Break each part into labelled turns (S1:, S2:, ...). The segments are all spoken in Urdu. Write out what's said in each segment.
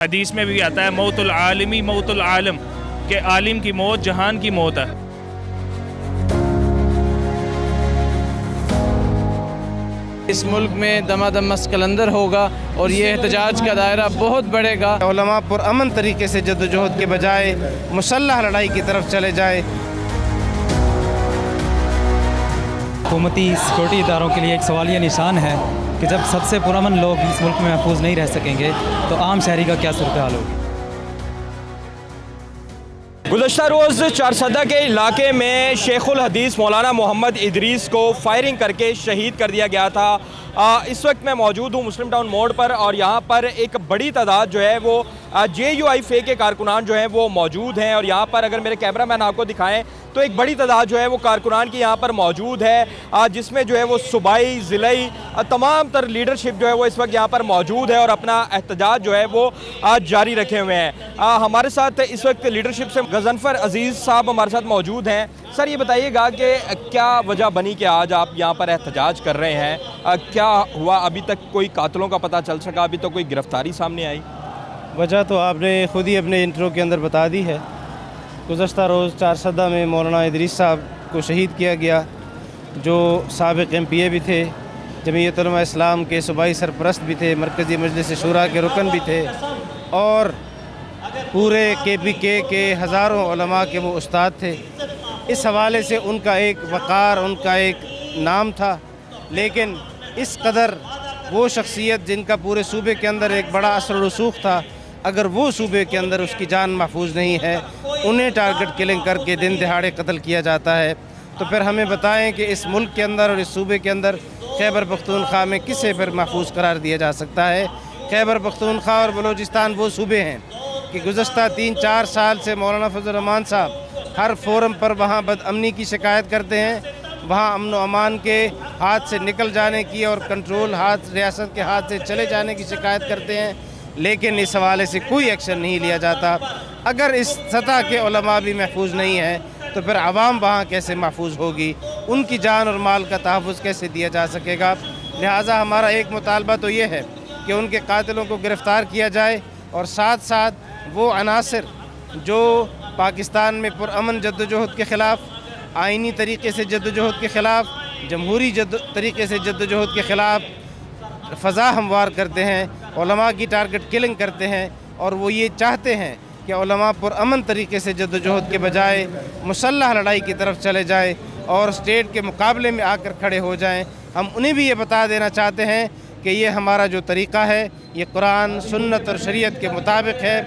S1: حدیث میں بھی آتا ہے موت العالمی موت العالم، کہ عالم کی موت جہان کی موت ہے۔
S2: اس ملک میں دمادم مسکلندر ہوگا اور یہ احتجاج کا دائرہ بہت بڑھے گا۔
S3: علماء پرامن طریقے سے جدوجہد کے بجائے مسلح لڑائی کی طرف چلے جائے۔
S4: حکومتی سیکورٹی اداروں کے لیے ایک سوالیہ نشان ہے کہ جب سب سے پرامن لوگ اس ملک میں محفوظ نہیں رہ سکیں گے تو عام شہری کا کیا صورتحال ہوگی۔
S5: گزشتہ روز چارسدہ کے علاقے میں شیخ الحدیث مولانا محمد ادریس کو فائرنگ کر کے شہید کر دیا گیا تھا۔ اس وقت میں موجود ہوں مسلم ٹاؤن موڑ پر، اور یہاں پر ایک بڑی تعداد جو ہے وہ JUI کے کارکنان جو ہیں وہ موجود ہیں، اور یہاں پر اگر میرے کیمرہ مین آپ کو دکھائیں تو ایک بڑی تعداد جو ہے وہ کارکنان کی یہاں پر موجود ہے، جس میں جو ہے وہ صوبائی ضلعی تمام تر لیڈرشپ جو ہے وہ اس وقت یہاں پر موجود ہے اور اپنا احتجاج جو ہے وہ جاری رکھے ہوئے ہیں۔ ہمارے ساتھ اس وقت لیڈرشپ سے غضنفر عزیز صاحب ہمارے ساتھ موجود ہیں۔ سر یہ بتائیے گا کہ کیا وجہ بنی کہ آج آپ یہاں پر احتجاج کر رہے ہیں؟ کیا ہوا؟ ابھی تک کوئی قاتلوں کا پتہ چل سکا؟ ابھی تک کوئی گرفتاری سامنے آئی؟
S3: وجہ تو آپ نے خود ہی اپنے انٹرو کے اندر بتا دی ہے۔ گزشتہ روز چارسدہ میں مولانا ادریس صاحب کو شہید کیا گیا، جو سابق MPA بھی تھے، جمعیت علماء اسلام کے صوبائی سرپرست بھی تھے، مرکزی مجلس شورا کے رکن بھی تھے، اور پورے KPK کے ہزاروں علماء کے وہ استاد تھے۔ اس حوالے سے ان کا ایک وقار، ان کا ایک نام تھا، لیکن اس قدر وہ شخصیت جن کا پورے صوبے کے اندر ایک بڑا اثر و رسوخ تھا، اگر وہ صوبے کے اندر اس کی جان محفوظ نہیں ہے، انہیں ٹارگٹ کلنگ کر کے دن دہاڑے قتل کیا جاتا ہے، تو پھر ہمیں بتائیں کہ اس ملک کے اندر اور اس صوبے کے اندر خیبر پختونخوا میں کسے پھر محفوظ قرار دیا جا سکتا ہے؟ خیبر پختونخوا اور بلوچستان وہ صوبے ہیں کہ گزشتہ 3-4 سال سے مولانا فضل الرحمان صاحب ہر فورم پر وہاں بد امنی کی شکایت کرتے ہیں، وہاں امن و امان کے ہاتھ سے نکل جانے کی اور کنٹرول ریاست کے ہاتھ سے چلے جانے کی شکایت کرتے ہیں، لیکن اس حوالے سے کوئی ایکشن نہیں لیا جاتا۔ اگر اس سطح کے علماء بھی محفوظ نہیں ہیں تو پھر عوام وہاں کیسے محفوظ ہوگی؟ ان کی جان اور مال کا تحفظ کیسے دیا جا سکے گا؟ لہٰذا ہمارا ایک مطالبہ تو یہ ہے کہ ان کے قاتلوں کو گرفتار کیا جائے، اور ساتھ ساتھ وہ عناصر جو پاکستان میں پرامن جدوجہد کے خلاف، آئینی طریقے سے جدوجہد کے خلاف، جمہوری طریقے سے جدوجہد کے خلاف فضا ہموار کرتے ہیں، علماء کی ٹارگٹ کلنگ کرتے ہیں، اور وہ یہ چاہتے ہیں کہ علماء پرامن طریقے سے جدوجہد کے بجائے مسلح لڑائی کی طرف چلے جائیں اور اسٹیٹ کے مقابلے میں آ کر کھڑے ہو جائیں۔ ہم انہیں بھی یہ بتا دینا چاہتے ہیں کہ یہ ہمارا جو طریقہ ہے یہ قرآن، سنت اور شریعت کے مطابق ہے۔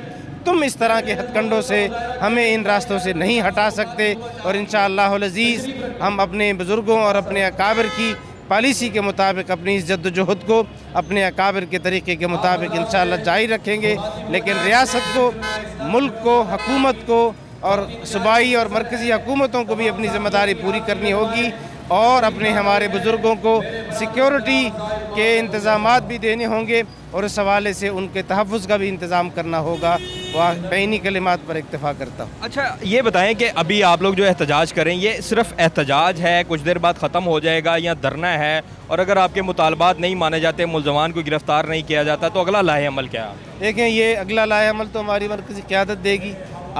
S3: تم اس طرح کے ہتھ کنڈوں سے ہمیں ان راستوں سے نہیں ہٹا سکتے، اور انشاءاللہ العزیز ہم اپنے بزرگوں اور اپنے اکابر کی پالیسی کے مطابق اپنی اس جدوجہد کو اپنے اکابر کے طریقے کے مطابق انشاءاللہ جاری رکھیں گے، لیکن ریاست کو، ملک کو، حکومت کو اور صوبائی اور مرکزی حکومتوں کو بھی اپنی ذمہ داری پوری کرنی ہوگی، اور اپنے ہمارے بزرگوں کو سیکیورٹی کے انتظامات بھی دینے ہوں گے، اور اس حوالے سے ان کے تحفظ کا بھی انتظام کرنا ہوگا۔ بینی کلمات پر اکتفا کرتا ہوں۔
S5: اچھا یہ بتائیں کہ ابھی آپ لوگ جو احتجاج کریں یہ صرف احتجاج ہے، کچھ دیر بعد ختم ہو جائے گا، یا دھرنا ہے؟ اور اگر آپ کے مطالبات نہیں مانے جاتے، ملزمان کو گرفتار نہیں کیا جاتا، تو اگلا لاہے عمل کیا ہے؟
S3: دیکھیں، یہ اگلا لاہے عمل تو ہماری مرکزی قیادت دے گی۔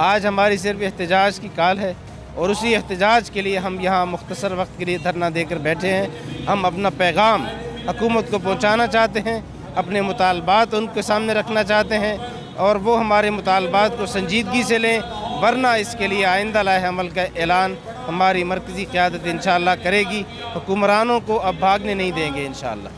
S3: آج ہماری صرف احتجاج کی کال ہے، اور اسی احتجاج کے لیے ہم یہاں مختصر وقت کے لیے دھرنا دے کر بیٹھے ہیں۔ ہم اپنا پیغام حکومت کو پہنچانا چاہتے ہیں، اپنے مطالبات ان کے سامنے رکھنا چاہتے ہیں، اور وہ ہمارے مطالبات کو سنجیدگی سے لیں، ورنہ اس کے لیے آئندہ لاہے عمل کا اعلان ہماری مرکزی قیادت انشاءاللہ کرے گی۔ حکمرانوں کو اب بھاگنے نہیں دیں گے انشاءاللہ۔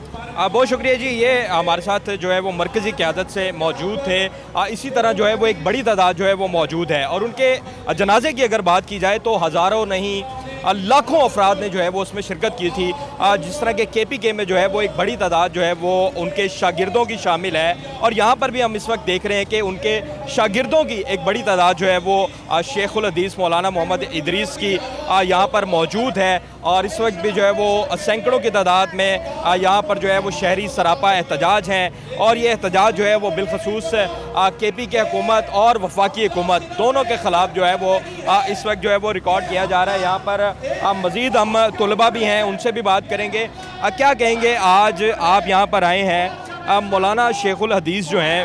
S5: بہت شکریہ جی، یہ ہمارے ساتھ جو ہے وہ مرکزی قیادت سے موجود تھے۔ اسی طرح جو ہے وہ ایک بڑی تعداد جو ہے وہ موجود ہے، اور ان کے جنازے کی اگر بات کی جائے تو ہزاروں نہیں لاکھوں افراد نے جو ہے وہ اس میں شرکت کی تھی۔ جس طرح کے KPK میں جو ہے وہ ایک بڑی تعداد جو ہے وہ ان کے شاگردوں کی شامل ہے، اور یہاں پر بھی ہم اس وقت دیکھ رہے ہیں کہ ان کے شاگردوں کی ایک بڑی تعداد جو ہے وہ شیخ الحدیث مولانا محمد ادریس کی یہاں پر موجود ہے، اور اس وقت بھی جو ہے وہ سینکڑوں کی تعداد میں یہاں پر جو ہے وہ شہری سراپا احتجاج ہیں، اور یہ احتجاج جو ہے وہ بالخصوص KPK حکومت اور وفاقی حکومت دونوں کے خلاف جو ہے وہ اس وقت جو ہے وہ ریکارڈ کیا جا رہا ہے۔ یہاں پر مزید ہم طلباء بھی ہیں، ان سے بھی بات کریں گے۔ کیا کہیں گے، آج آپ یہاں پر آئے ہیں، مولانا شیخ الحدیث جو ہیں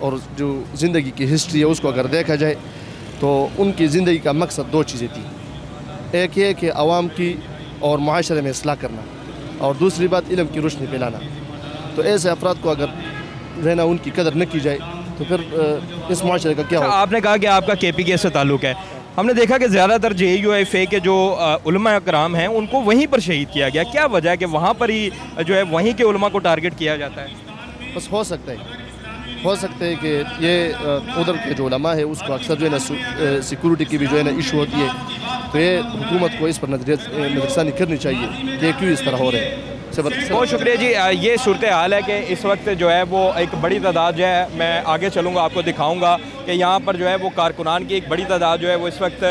S6: اور جو زندگی کی ہسٹری ہے اس کو اگر دیکھا جائے تو ان کی زندگی کا مقصد دو چیزیں تھیں. ایک یہ کہ عوام کی اور معاشرے میں اصلاح کرنا, اور دوسری بات علم کی روشنی پھیلانا. تو ایسے افراد کو اگر رہنا ان کی قدر نہ کی جائے تو پھر اس معاشرے کا کیا ہوگا؟
S5: آپ نے کہا کہ آپ کا KPK سے تعلق ہے. ہم نے دیکھا کہ زیادہ تر JUIFA کے جو علماء اکرام ہیں ان کو وہیں پر شہید کیا گیا. کیا وجہ ہے کہ وہاں پر ہی جو ہے وہیں کے علماء کو ٹارگٹ کیا جاتا ہے؟
S6: بس ہو سکتا ہے کہ یہ ادھر کے جو علماء ہے اس کو اکثر جو ہے نا سیکورٹی کی بھی جو ہے نا ایشو ہوتی ہے, تو یہ حکومت کو اس پر نظرثانی کرنی چاہیے کہ کیوں اس طرح ہو رہے ہیں.
S5: بہت شکریہ جی. یہ صورتحال ہے کہ اس وقت جو ہے وہ ایک بڑی تعداد جو ہے, میں آگے چلوں گا آپ کو دکھاؤں گا کہ یہاں پر جو ہے وہ کارکنان کی ایک بڑی تعداد جو ہے وہ اس وقت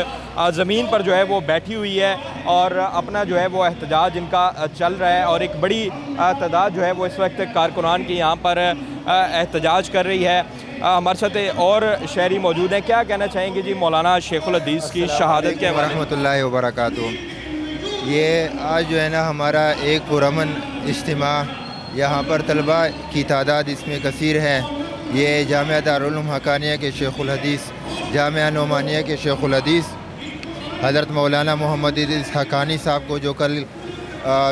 S5: زمین پر جو ہے وہ بیٹھی ہوئی ہے اور اپنا جو ہے وہ احتجاج ان کا چل رہا ہے, اور ایک بڑی تعداد جو ہے وہ اس وقت کارکنان کی یہاں پر احتجاج کر رہی ہے. ہمارے ساتھ اور شہری موجود ہیں. کیا کہنا چاہیں گے جی مولانا شیخ الحدیث کی شہادت کے بارے میں؟
S7: ورحمۃ اللہ وبرکاتہ. یہ آج جو ہے نا ہمارا ایک پرامن اجتماع, یہاں پر طلباء کی تعداد اس میں کثیر ہے. یہ جامعہ دارالعلوم حقانیہ کے شیخ الحدیث, جامعہ نعمانیہ کے شیخ الحدیث حضرت مولانا محمد ادریس حقانی صاحب کو جو کل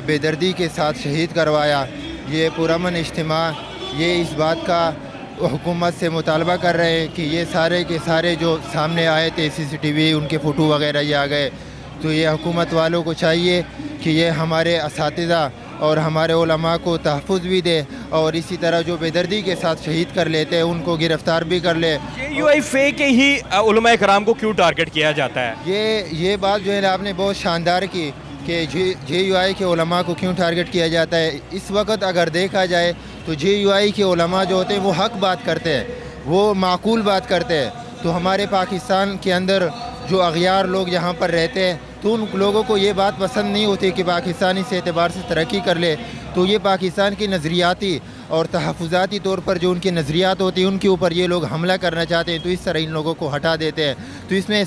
S7: بے دردی کے ساتھ شہید کروایا, یہ پرامن اجتماع یہ اس بات کا حکومت سے مطالبہ کر رہے ہیں کہ یہ سارے کے سارے جو سامنے آئے تھے CCTV ان کے فوٹو وغیرہ یہ آ گئے, تو یہ حکومت والوں کو چاہیے کہ یہ ہمارے اساتذہ اور ہمارے علماء کو تحفظ بھی دے, اور اسی طرح جو بے دردی کے ساتھ شہید کر لیتے ہیں ان کو گرفتار بھی کر لے.
S5: JUIFA کے ہی علماء کرام کو کیوں ٹارگٹ کیا جاتا ہے؟
S7: یہ بات جو ہے نا آپ نے بہت شاندار کی کہ JUI کے علماء کو کیوں ٹارگٹ کیا جاتا ہے. اس وقت اگر دیکھا جائے تو JUI کے علماء جو ہوتے ہیں وہ حق بات کرتے ہیں, وہ معقول بات کرتے ہیں. تو ہمارے پاکستان کے اندر جو اغیار لوگ یہاں پر رہتے ہیں تو ان لوگوں کو یہ بات پسند نہیں ہوتی کہ پاکستان اس اعتبار سے ترقی کر لے. تو یہ پاکستان کی نظریاتی اور تحفظاتی طور پر جو ان کے نظریات ہوتے ہیں ان کے اوپر یہ لوگ حملہ کرنا چاہتے ہیں, تو اس طرح ان لوگوں کو ہٹا دیتے ہیں. تو اس میں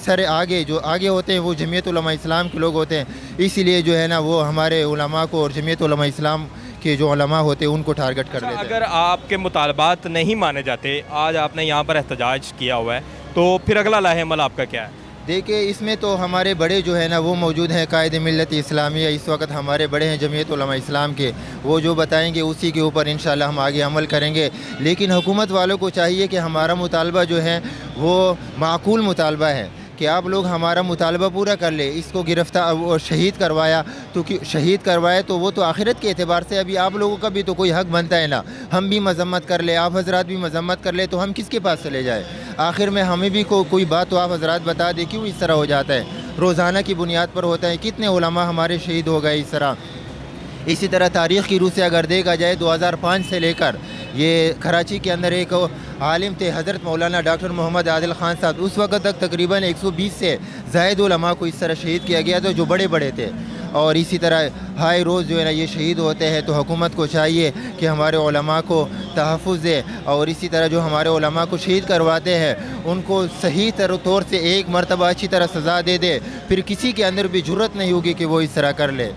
S7: جو آگے ہوتے ہیں وہ جمعیت علماء اسلام کے لوگ ہوتے ہیں, اسی لیے جو ہے نا وہ ہمارے علماء کو اور جمعیت علماء اسلام کے جو علماء ہوتے ہیں ان کو ٹارگٹ کر لیتے ہیں.
S5: اگر آپ کے مطالبات نہیں مانے جاتے, آج آپ نے یہاں پر احتجاج کیا ہوا ہے, تو پھر اگلا لاہ عمل آپ کا کیا ہے؟
S7: دیکھیں اس میں تو ہمارے بڑے جو ہے نا وہ موجود ہیں, قائد ملت اسلامیہ اس وقت ہمارے بڑے ہیں جمعیت علماء اسلام کے, وہ جو بتائیں گے اسی کے اوپر انشاءاللہ ہم آگے عمل کریں گے. لیکن حکومت والوں کو چاہیے کہ ہمارا مطالبہ جو ہے وہ معقول مطالبہ ہے, کہ آپ لوگ ہمارا مطالبہ پورا کر لیں. اس کو گرفتار اور شہید کروایا تو وہ تو آخرت کے اعتبار سے ابھی آپ لوگوں کا بھی تو کوئی حق بنتا ہے نا, ہم بھی مذمت کر لیں, آپ حضرات بھی مذمت کر لیں, تو ہم کس کے پاس چلے جائیں؟ آخر میں ہمیں بھی کوئی بات تو آپ حضرات بتا دیں کیوں اس طرح ہو جاتا ہے. روزانہ کی بنیاد پر ہوتا ہے, کتنے علماء ہمارے شہید ہو گئے اس طرح. اسی طرح تاریخ کی روح سے اگر دیکھا جائے 2005 سے لے کر یہ کراچی کے اندر ایک عالم تھے حضرت مولانا ڈاکٹر محمد عادل خان صاحب, اس وقت تک تقریباً 120 سے زائد علماء کو اس طرح شہید کیا گیا تھا جو بڑے تھے. اور اسی طرح ہائے روز جو ہے نا یہ شہید ہوتے ہیں. تو حکومت کو چاہیے کہ ہمارے علماء کو تحفظ دے, اور اسی طرح جو ہمارے علماء کو شہید کرواتے ہیں ان کو صحیح طور سے ایک مرتبہ اچھی طرح سزا دے دے, پھر کسی کے اندر بھی جرت نہیں ہوگی کہ وہ اس طرح کر لے.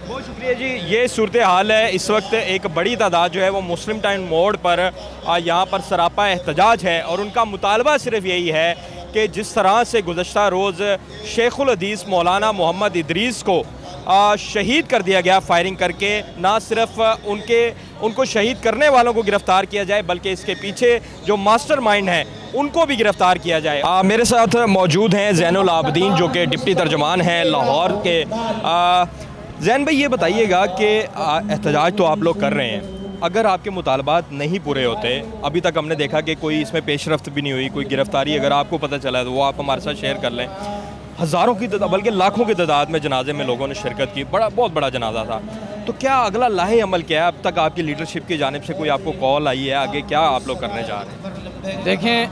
S5: بہت شکریہ جی. یہ صورتحال ہے. اس وقت ایک بڑی تعداد جو ہے وہ مسلم ٹائم موڑ پر یہاں پر سراپا احتجاج ہے, اور ان کا مطالبہ صرف یہی ہے کہ جس طرح سے گزشتہ روز شیخ الحدیث مولانا محمد ادریس کو شہید کر دیا گیا فائرنگ کر کے, نہ صرف ان کو شہید کرنے والوں کو گرفتار کیا جائے بلکہ اس کے پیچھے جو ماسٹر مائنڈ ہیں ان کو بھی گرفتار کیا جائے. میرے ساتھ موجود ہیں زین العابدین جو کہ ڈپٹی ترجمان ہیں لاہور کے. زین بھائی یہ بتائیے گا کہ احتجاج تو آپ لوگ کر رہے ہیں, اگر آپ کے مطالبات نہیں پورے ہوتے, ابھی تک ہم نے دیکھا کہ کوئی اس میں پیش رفت بھی نہیں ہوئی, کوئی گرفتاری اگر آپ کو پتہ چلا ہے تو وہ آپ ہمارے ساتھ شیئر کر لیں. ہزاروں کی تعداد بلکہ لاکھوں کی تعداد میں جنازے میں لوگوں نے شرکت کی, بہت بڑا جنازہ تھا. تو کیا اگلا لاہ عمل کیا ہے؟ اب تک آپ کی لیڈرشپ کی جانب سے کوئی آپ کو کال آئی ہے, آگے کیا آپ لوگ کرنے جا رہے ہیں؟
S2: دیکھیں,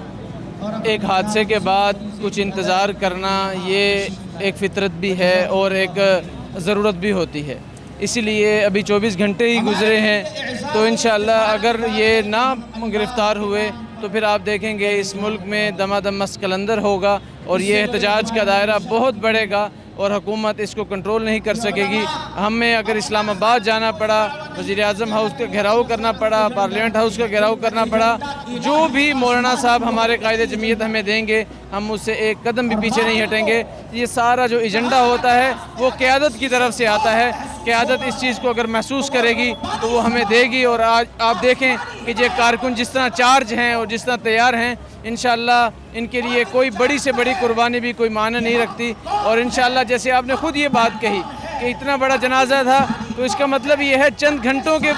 S2: ایک حادثے کے بعد کچھ انتظار کرنا یہ ایک فطرت بھی ہے اور ایک ضرورت بھی ہوتی ہے. اسی لیے ابھی 24 گھنٹے ہی گزرے ہیں, تو انشاءاللہ اگر یہ نہ گرفتار ہوئے تو پھر آپ دیکھیں گے اس ملک میں دمادم مس قلندر ہوگا, اور یہ احتجاج کا دائرہ بہت بڑھے گا, اور حکومت اس کو کنٹرول نہیں کر سکے گی. ہمیں اگر اسلام آباد جانا پڑا, وزیر اعظم ہاؤس کا گھیراؤ کرنا پڑا, پارلیمنٹ ہاؤس کا گھیراؤ کرنا پڑا, جو بھی مولانا صاحب ہمارے قائد جمعیت ہمیں دیں گے ہم اس سے ایک قدم بھی پیچھے نہیں ہٹیں گے. یہ سارا جو ایجنڈا ہوتا ہے وہ قیادت کی طرف سے آتا ہے. قیادت اس چیز کو اگر محسوس کرے گی تو وہ ہمیں دے گی. اور آج آپ دیکھیں کہ یہ کارکن جس طرح چارج ہیں اور جس طرح تیار ہیں, انشاءاللہ ان کے لیے کوئی بڑی سے بڑی قربانی بھی کوئی معنی نہیں رکھتی. اور انشاءاللہ جیسے آپ نے خود یہ بات کہی کہ اتنا بڑا جنازہ تھا, تو اس کا مطلب یہ ہے چند گھنٹوں کے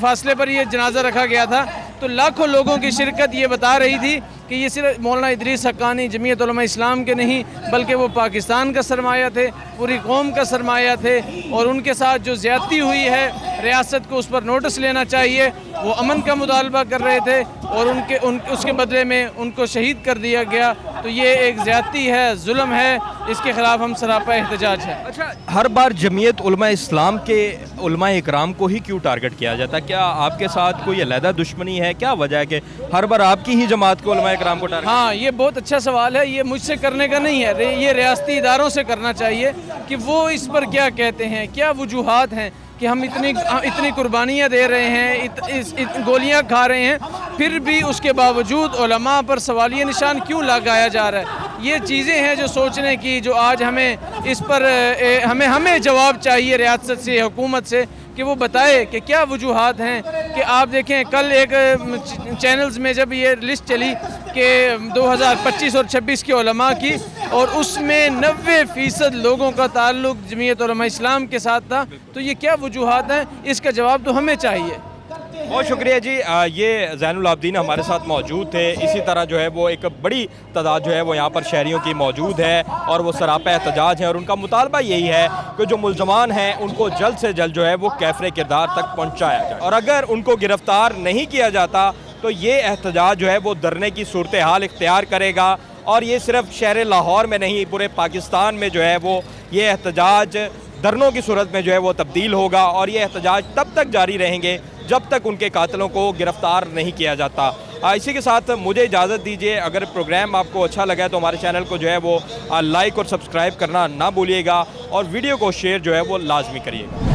S2: فاصلے پر یہ جنازہ رکھا گیا تھا, تو لاکھوں لوگوں کی شرکت یہ بتا رہی تھی کہ یہ صرف مولانا ادریس حقانی جمعیت علماء اسلام کے نہیں بلکہ وہ پاکستان کا سرمایہ تھے, پوری قوم کا سرمایہ تھے. اور ان کے ساتھ جو زیادتی ہوئی ہے ریاست کو اس پر نوٹس لینا چاہیے. وہ امن کا مطالبہ کر رہے تھے اور اس کے بدلے میں ان کو شہید کر دیا گیا. تو یہ ایک زیادتی ہے, ظلم ہے, اس کے خلاف ہم سراپا احتجاج ہے.
S5: اچھا, ہر بار جمعیت علماء اسلام کے علماء اکرام کو ہی کیوں ٹارگٹ کیا جاتا ہے؟ کیا آپ کے ساتھ کوئی علیحدہ دشمنی ہے؟ کیا وجہ ہے کہ ہر بار آپ کی ہی جماعت کو علماء اکرام کو ٹارگٹ؟
S2: ہاں, یہ بہت اچھا سوال ہے. یہ مجھ سے کرنے کا نہیں ہے, یہ ریاستی اداروں سے کرنا چاہیے کہ وہ اس پر کیا کہتے ہیں, کیا وجوہات ہیں کہ ہم اتنی قربانیاں دے رہے ہیں, گولیاں کھا رہے ہیں, پھر بھی اس کے باوجود علماء پر سوالیہ نشان کیوں لگایا جا رہا ہے. یہ چیزیں ہیں جو سوچنے کی, جو آج ہمیں اس پر ہمیں جواب چاہیے ریاست سے, حکومت سے, کہ وہ بتائے کہ کیا وجوہات ہیں. کہ آپ دیکھیں کل ایک چینلز میں جب یہ لسٹ چلی کہ 2025 اور 26 کے علماء کی, اور اس میں 90% لوگوں کا تعلق جمعیت علماء اسلام کے ساتھ تھا, تو یہ کیا وجوہات ہیں, اس کا جواب تو ہمیں چاہیے.
S5: بہت شکریہ جی. یہ زین العابدین ہمارے ساتھ موجود تھے. اسی طرح جو ہے وہ ایک بڑی تعداد جو ہے وہ یہاں پر شہریوں کی موجود ہے اور وہ سراپا احتجاج ہیں, اور ان کا مطالبہ یہی ہے کہ جو ملزمان ہیں ان کو جلد سے جلد جو ہے وہ کیفر کردار تک پہنچایا جائے, اور اگر ان کو گرفتار نہیں کیا جاتا تو یہ احتجاج جو ہے وہ دھرنے کی صورتحال اختیار کرے گا. اور یہ صرف شہر لاہور میں نہیں, پورے پاکستان میں جو ہے وہ یہ احتجاج دھرنوں کی صورت میں جو ہے وہ تبدیل ہوگا, اور یہ احتجاج تب تک جاری رہیں گے جب تک ان کے قاتلوں کو گرفتار نہیں کیا جاتا. اسی کے ساتھ مجھے اجازت دیجیے. اگر پروگرام آپ کو اچھا لگا تو ہمارے چینل کو جو ہے وہ لائک اور سبسکرائب کرنا نہ بھولیے گا, اور ویڈیو کو شیئر جو ہے وہ لازمی کریے گا.